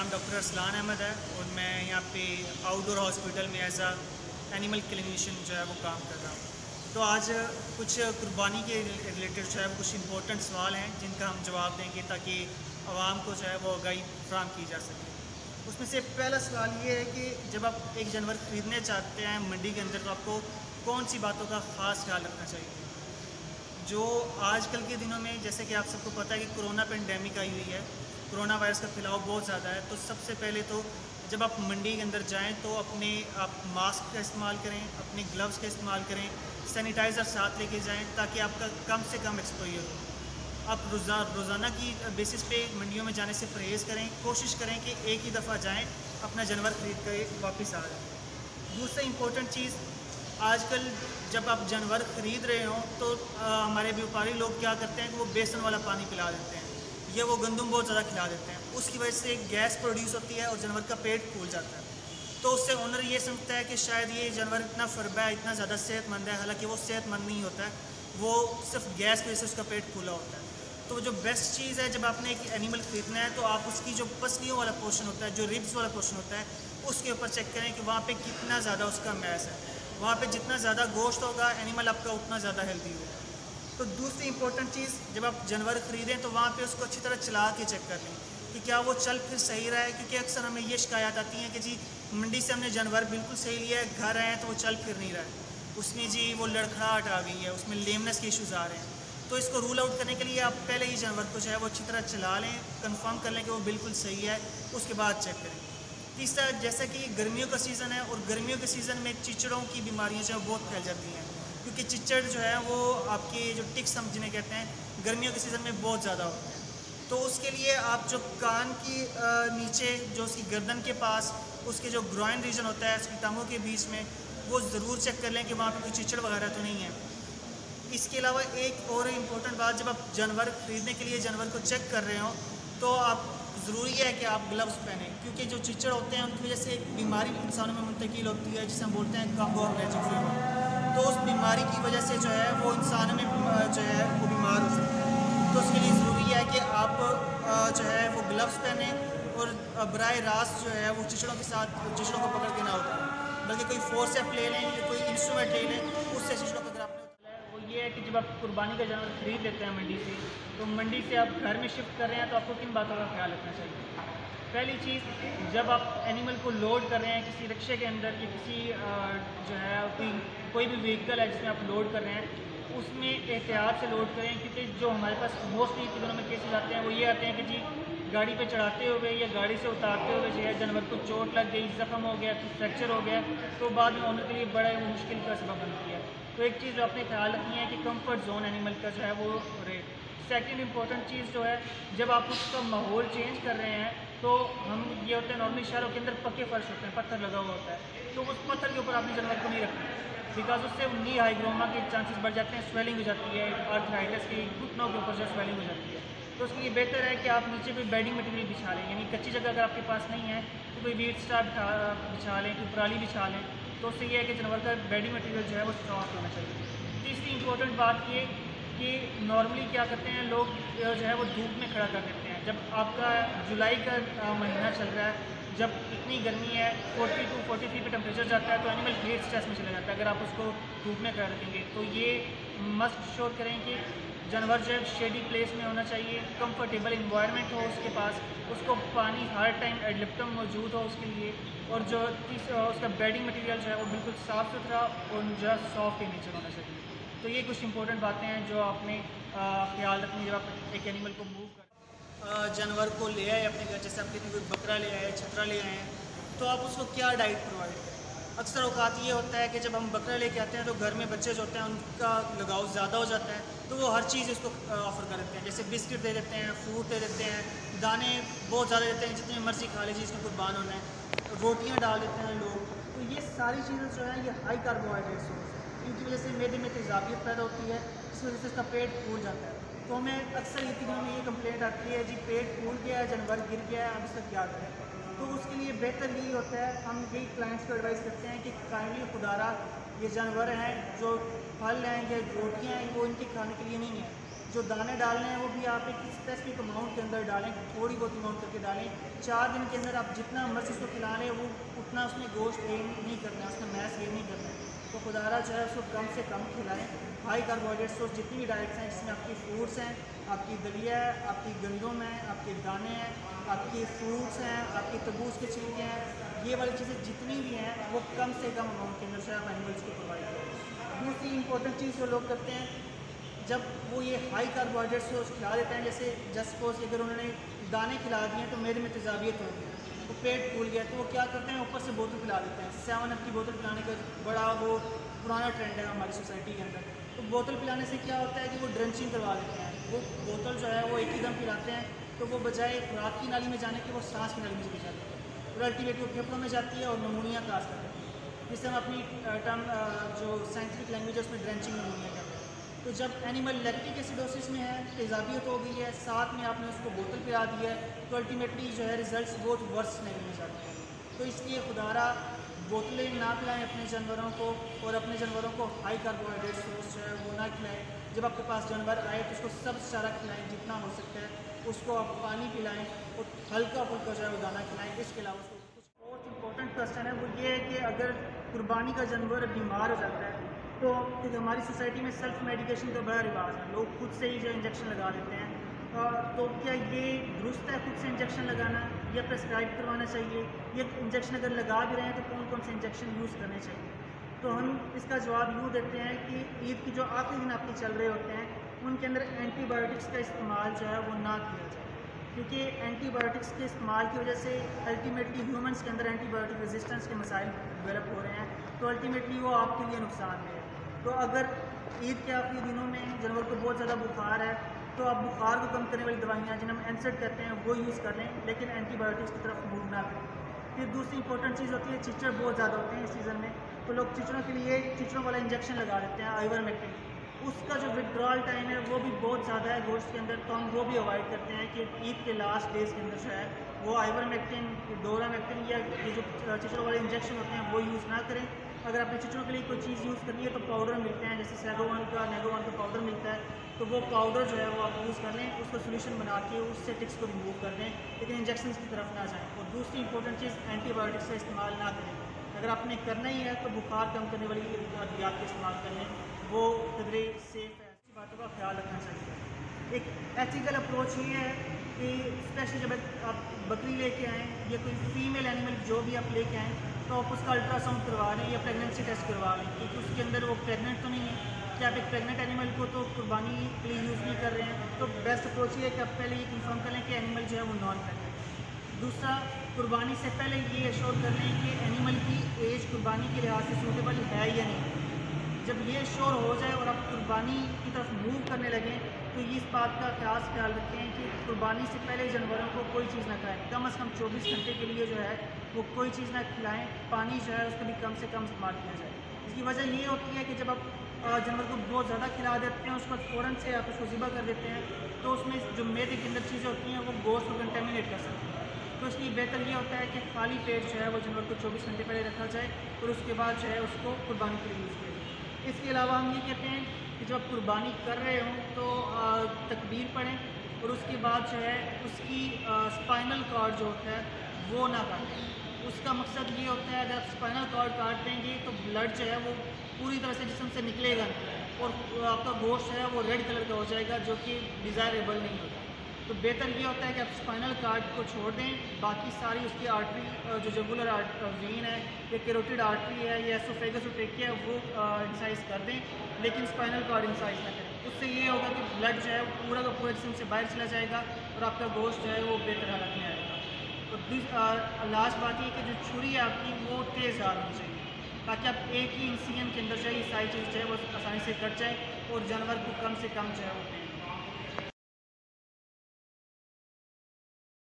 नाम डॉक्टर असलान अहमद है और मैं यहाँ पे आउटडोर हॉस्पिटल में एज अ एनिमल क्लिनिशियन जो है वो काम कर रहा हूँ। तो आज कुछ कुर्बानी के रिलेटेड जो है वो कुछ इंपॉर्टेंट सवाल हैं जिनका हम जवाब देंगे ताकि आवाम को जो है वो आगाही फ्राहम की जा सके। उसमें से पहला सवाल ये है कि जब आप एक जानवर ख़रीदने चाहते हैं मंडी के अंदर तो आपको कौन सी बातों का ख़ास ख्याल रखना चाहिए। जो आजकल के दिनों में जैसे कि आप सबको पता है कि कोरोना पेंडेमिक आई हुई है, कोरोना वायरस का फैलाव बहुत ज़्यादा है। तो सबसे पहले तो जब आप मंडी के अंदर जाएं तो आप मास्क का इस्तेमाल करें, अपने ग्लव्स का इस्तेमाल करें, सैनिटाइज़र साथ लेके जाएं ताकि आपका कम से कम एक्सपोजर हो। आप रोज़ाना की बेसिस पे मंडियों में जाने से परहेज़ करें, कोशिश करें कि एक ही दफ़ा जाएं, अपना जानवर ख़रीद कर वापस आ जाएँ। दूसरा इम्पोर्टेंट चीज़, आजकल जब आप जानवर ख़रीद रहे हो तो हमारे व्यापारी लोग क्या करते हैं कि वो बेसन वाला पानी पिला देते हैं या वो गंदम बहुत ज़्यादा खिला देते हैं। उसकी वजह से गैस प्रोड्यूस होती है और जानवर का पेट फूल जाता है। तो उससे ओनर ये समझता है कि शायद ये जानवर इतना फरबा है, इतना ज़्यादा सेहतमंद है, हालांकि वो सेहतमंद नहीं होता है, वो सिर्फ गैस की वजह से उसका पेट फूला होता है। तो जो बेस्ट चीज़ है, जब आपने एक एनिमल ख़रीदना है तो आप उसकी जो पसलियों वाला पोर्शन होता है, जो रिब्स वाला पोर्शन होता है, उसके ऊपर चेक करें कि वहाँ पर कितना ज़्यादा उसका मैस है। वहाँ पे जितना ज़्यादा गोश्त होगा एनिमल आपका उतना ज़्यादा हेल्दी होगा। तो दूसरी इंपॉर्टेंट चीज़, जब आप जानवर ख़रीदें तो वहाँ पे उसको अच्छी तरह चला के चेक कर लें कि क्या वो चल फिर सही रहा है, क्योंकि अक्सर हमें ये शिकायत आती है कि जी मंडी से हमने जानवर बिल्कुल सही लिया है, घर आए तो वो चल फिर नहीं रहा है, उसमें जी वो लड़खड़ाहट आ गई है, उसमें लेमनेस के इशूज़ आ रहे हैं। तो इसको रूल आउट करने के लिए आप पहले ही जानवर को जो है वो अच्छी तरह चला लें, कन्फर्म कर लें कि वो बिल्कुल सही है, उसके बाद चेक करें। तीसरा, जैसा कि गर्मियों का सीज़न है और गर्मियों के सीज़न में चिचड़ों की बीमारियां जो है बहुत फैल जाती हैं, क्योंकि चिचड़ जो है वो आपके जो टिक्स हम जिन्हें कहते हैं गर्मियों के सीज़न में बहुत ज़्यादा होते हैं। तो उसके लिए आप जो कान की नीचे जो उसकी गर्दन के पास उसके जो ग्रॉइन रीजन होता है उसकी टांगों के बीच में, वो ज़रूर चेक कर लें कि वहाँ पर कोई चिचड़ वगैरह तो नहीं है। इसके अलावा एक और इम्पोर्टेंट बात, जब आप जानवर ख़रीदने के लिए जानवर को चेक कर रहे हो तो आप ज़रूरी है कि आप ग्लव्स पहनें, क्योंकि जो चिचड़ होते हैं उनकी वजह से एक बीमारी इंसानों में मुंतकिल होती है जिसे हम बोलते हैं कांगो एलर्जिक फीवर। तो उस बीमारी की वजह से जो है वो इंसानों में जो है वो बीमार हो सकते हैं। तो उसके लिए ज़रूरी है कि आप जो है वो ग्लव्स पहनें और बराह रास्त जो है वो चिचड़ों के साथ चिचड़ों को पकड़ के ना उठाएं, बल्कि कोई फोर्सेप ले लें या कोई इंस्ट्रूमेंट ले लें, उससे चिचड़ों को अगर आपने वो ये है कि जब आप कुर्बानी का जानवर ख़रीद लेते हैं मंडी से, तो मंडी से आप घर में शिफ्ट कर रहे हैं तो आपको किन बातों का ख्याल रखना चाहिए। पहली चीज़, जब आप एनिमल को लोड कर रहे हैं किसी रिक्शे के अंदर या किसी जो है कोई भी व्हीकल है जिसमें आप लोड कर रहे हैं, उसमें एहतियात से लोड करें, क्योंकि जो हमारे पास मोस्टली दिनों में केसेस आते हैं वो ये आते हैं कि जी गाड़ी पे चढ़ाते हुए या गाड़ी से उतारते हुए जो है जानवर को चोट लग गई, ज़ख्म हो गया, फ्रैक्चर हो गया, तो बाद में ओनर के लिए बड़ा मुश्किल का सबब बनती है। तो एक चीज़ जो आपने ख्याल रखनी है कि कंफर्ट जोन एनिमल का जो है वो रहे। सेकंड इंपॉर्टेंट चीज़ जो है, जब आप उसका माहौल चेंज कर रहे हैं तो हम ये होते हैं नॉर्मली शहरों के अंदर पक्के फर्श होते हैं, पत्थर लगा हुआ होता है, तो उस पत्थर के ऊपर आपने जानवर को नहीं रखना, बिकॉज उससे नी हाइग्रोमा के चांसेस बढ़ जाते हैं, स्वेलिंग हो जाती है, आर्थराइटिस की घुटनों के ऊपर जो स्वेलिंग हो जाती है। तो उसके लिए बेहतर है कि आप नीचे कोई बेडिंग मटेरियल बिछा लें, यानी कच्ची जगह अगर आपके पास नहीं है तो कोई वीट स्टार बिछा लें, कोई पराली बिछा लें, तो उससे ये है कि जानवर का बेडिंग मटेरियल जो है वो सॉफ्ट होना चाहिए। तीसरी इंपॉर्टेंट बात ये कि नॉर्मली क्या करते हैं लोग जो है वो धूप में खड़ा कर देते हैं। जब आपका जुलाई का महीना चल रहा है, जब इतनी गर्मी है, 40 to 43 पे टेम्परेचर जाता है, तो एनिमल हीट स्ट्रेस में चला जाता है। अगर आप उसको धूप में खड़ा रखेंगे तो ये मस्ट श्योर करें कि जानवर जो है शेडी प्लेस में होना चाहिए, कंफर्टेबल इन्वायरमेंट हो उसके पास, उसको पानी हर टाइम एडलिप्टम मौजूद हो उसके लिए, और जो उसका बेडिंग मटेरियल जो है वो बिल्कुल साफ़ सुथरा और जो है सॉफ्ट इन नेचर होना चाहिए। तो ये कुछ इंपॉर्टेंट बातें हैं जो आपने ख्याल रखनी जब आप एक एनिमल को मूव कर जानवर को ले आए अपने घर। जैसे आप कितनी कोई बकरा ले आए, छतरा ले आए हैं, तो आप उसको क्या डाइट प्रोवाइड करें। अक्सर औकात ये होता है कि जब हम बकरा लेके आते हैं तो घर में बच्चे जो होते हैं उनका लगाव ज़्यादा हो जाता है, तो वो हर चीज़ उसको ऑफ़र कर देते हैं। जैसे बिस्किट दे देते हैं, फ्रूट दे देते हैं, दाने बहुत ज़्यादा देते हैं, जितनी मर्ज़ी खा लीजिए, इसमें कुर्बान होना है, रोटियाँ डाल देते हैं लोग। तो ये सारी चीज़ें जो है ये हाई कार्बोहाइड्रेट सोर्स है, इनकी वजह से मैदे में तेज़ाबियत पैदा होती है, इस वजह से उसका पेट फूल जाता है। तो हमें अक्सर ये दिनों में ये कंप्लेंट आती है जी पेट फूल गया है, जानवर गिर गया है, अब इसका क्या करें। तो उसके लिए बेहतर यही होता है, हम यही क्लाइंट्स को एडवाइस करते हैं कि काइंडली खुदारा ये जानवर हैं जो फल हैं या रोटियाँ हैं वो इनके खाने के लिए नहीं है, जो दाने डालने हैं वो भी आप एक स्पेसिफिक अमाउंट के अंदर डालें, थोड़ी बहुत अमाउंट करके डालें। 4 दिन के अंदर आप जितना मर्जी उसको खिला रहे हैं वो उतना उसमें गोश्त गेन नहीं करना है, उसमें मैस गेन नहीं करना है। तो खुदारा जो है उसको कम से कम खिलाएँ। हाई कार्बोहाइड्रेट सोर्स जितनी भी डाइट्स हैं, जिसमें आपकी फ्रूट्स हैं, आपकी दलिया है, आपकी गंदम है, आपके दाने हैं, आपके फ्रूट्स हैं, आपके तरबूज के छिलके हैं, ये वाली चीज़ें जितनी भी हैं वो कम से कम अमाउंट के अंदर जो है आप एनिमल्स को प्रोवाइड करें। दूसरी इंपॉर्टेंट चीज़ जो लोग करते हैं, जब वो ये हाई कार्बोहाइड्रेट सोर्स खिला देते हैं, जैसे जस्ट सपोज अगर उन्होंने दाने खिला दिए तो मेरे में तेजाबियत हो गई, तो पेट फूल गया, तो वो क्या करते हैं ऊपर से बोतल पिला देते हैं। 7 अप की बोतल पिलाने का बड़ा वो पुराना ट्रेंड है हमारी सोसाइटी के अंदर। तो बोतल पिलाने से क्या होता है कि वो ड्रंचिंग करवा देते हैं, वो बोतल जो है वो एक ही दम पिलाते हैं, तो वो बजाय रात की नाली में जाने के वो सांस की नाली में चली जाती है और अल्टीमेटली वो फेफड़ों में जाती है और नमूनिया काज कर देती है, जिससे हम अपनी टर्म जो साइंटिफिक लैंग्वेज है उसमें ड्रेंचिंग नमूनिया कहते हैं। तो जब एनिमल लैक्टिक एसिडोसिस में है, तेजाबियत हो गई है, साथ में आपने उसको बोतल पिला दी है, तो अल्टीमेटली जो है रिजल्ट्स बहुत वर्स नहीं हो जाते हैं। तो इसलिए खुदारा बोतलें ना पिलाएं अपने जानवरों को, और अपने जानवरों को हाई कार्बोहाइड्रेट सोर्स जो है वो ना खिलाएं। जब आपके पास जानवर आए तो उसको सब्ज़ चारा खिलाएं जितना हो सकता है, उसको आप पानी पिलाएं और हल्का फुल्का जो है वो दाना खिलाएं। इसके अलावा उसको कुछ और इम्पोर्टेंट क्वेश्चन है वो ये है कि अगर कुर्बानी का जानवर बीमार हो जाता है तो क्योंकि हमारी सोसाइटी में सेल्फ मेडिकेशन का बड़ा रिवाज है, लोग खुद से ही जो इंजेक्शन लगा लेते हैं, तो क्या ये दुरुस्त है खुद से इंजेक्शन लगाना या प्रेस्क्राइब करवाना चाहिए? ये इंजेक्शन अगर लगा भी रहे हैं तो कौन कौन से इंजेक्शन यूज़ करने चाहिए? तो हम इसका जवाब यूँ देते हैं कि ईद की जो आखिरी दिन आपके चल रहे होते हैं उनके अंदर एंटीबायोटिक्स का इस्तेमाल जो है वो ना किया जाए, क्योंकि एंटीबायोटिक्स के इस्तेमाल की वजह से अल्टीमेटली ह्यूमंस के अंदर एंटीबायोटिक रेजिस्टेंस के मसाइल डेवलप हो रहे हैं, तो अल्टीमेटली वो आपके लिए नुकसानदेह है। तो अगर ईद के आखिरी दिनों में जानवर को बहुत ज़्यादा बुखार है तो आप बुखार को कम करने वाली दवाइयाँ जिन्हें हम एनसेड कहते हैं वो यूज़ कर लें, लेकिन एंटीबायोटिक्स की तरफ मूव ना करें। फिर दूसरी इंपॉर्टेंट चीज़ होती है, चिचड़ बहुत ज़्यादा होते हैं इस सीज़न में, तो लोग चिचड़ों के लिए चिचड़ों वाला इंजेक्शन लगा देते हैं आइवरमेक्टिन। उसका जो विड्रॉल टाइम है वो भी बहुत ज़्यादा है गोश्त के अंदर, तो हम वो भी अवॉइड करते हैं कि ईद के लास्ट डेज़ के अंदर जो है वो आइवरमेक्टिन, डोरामेक्टिन या ये जो चिचड़ों वाले इंजेक्शन होते हैं वो यूज़ ना करें। अगर आपने चिचड़ों के लिए कोई चीज़ यूज़ करनी है तो पाउडर मिलते हैं, जैसे सैगोवन का नेगोवन का पाउडर मिलता है, तो वो पाउडर जो है वो आप यूज़ कर लें, उसको सोल्यूशन बना के उससे टिक्स को रिमूव कर दें, लेकिन इंजेक्शन की तरफ ना जाएँ। और दूसरी इंपॉर्टेंट चीज़, एंटीबायोटिक्स का इस्तेमाल ना करें। अगर आपने करना ही है तो बुखार कम करने वाली अद्वियात का इस्तेमाल कर लें, वो कदरे सेफ़ है। ऐसी बातों का ख्याल रखना चाहिए। एक एथिकल अप्रोच ये है कि स्पेशली जब आप बकरी लेके आएँ या कोई फीमेल एनिमल जो भी आप लेके आएँ तो आप उसका अल्ट्रासाउंड करवा लें या प्रेगनेंसी टेस्ट करवा लें, क्योंकि उसके अंदर वो प्रेग्नेंट तो नहीं है। कि आप एक प्रेग्नेंट एनिमल को तो कुर्बानी के लिए यूज़ नहीं कर रहे हैं, तो बेस्ट अप्रोच ये है कि आप पहले ये कंफर्म कर लें कि एनिमल जो है वो नॉन प्रेग्नेंट। दूसरा, कुर्बानी से पहले ये एश्योर कर लें कि एनिमल की एज कुर्बानी के लिहाज से सूटेबल है या नहीं। जब ये श्योर हो जाए और आप कुर्बानी की तरफ मूव करने लगें तो इस बात का खास ख्याल रखें कि कुर्बानी से पहले जानवरों को कोई चीज़ ना खाएं, कम से कम 24 घंटे के लिए जो है वो कोई चीज़ ना खिलाएं। पानी जो है उसको भी कम से कम इस्तेमाल किया जाए। इसकी वजह ये होती है कि जब आप जानवर को बहुत ज़्यादा खिला देते हैं उसके बाद फ़ौरन से आप उसको ज़िबा कर देते हैं तो उसमें जो मैदे के अंदर चीज़ें होती हैं वो गोश्त को कंटेमिनेट कर सकती हैं। तो इसलिए बेहतर ये होता है कि खाली पेट जो है वो जानवर को 24 घंटे पहले रखा जाए और उसके बाद जो है उसको कुर्बानी के लिए यूज़ किया जाए। इसके अलावा हम ये कहते हैं कि जब आप कुर्बानी कर रहे हों तो तकबीर पढ़ें और उसके बाद जो है उसकी स्पाइनल कॉर्ड जो होता है वो ना काटें। उसका मकसद ये होता है अगर आप स्पाइनल कॉर्ड काट देंगे तो ब्लड जो है वो पूरी तरह से जिस्म से निकलेगा और आपका गोश्त है वो रेड कलर का हो जाएगा, जो कि डिज़ायरेबल नहीं होता। तो बेहतर ये होता है कि आप स्पाइनल कॉर्ड को छोड़ दें, बाकी सारी उसकी आर्टरी जो जुगुलर वेन है या कैरोटिड आर्टरी है या एसोफेगस और ट्रेकिया है वो इंसाइज कर दें, लेकिन स्पाइनल कॉर्ड इंसाइज ना करें। उससे ये होगा कि ब्लड जो है पूरा का पूरा जिस्म से बाहर चला जाएगा और आपका गोश्त जो है वो बेहतर हालत में आएगा। तो लास्ट बात ये कि जो छुरी है आपकी वो तेज़ धार होनी चाहिए, ताकि आप एक ही इंसिजन के अंदर जो है ये सारी चीज़ जो है वो आसानी से कट जाए और जानवर को कम से कम जो है वो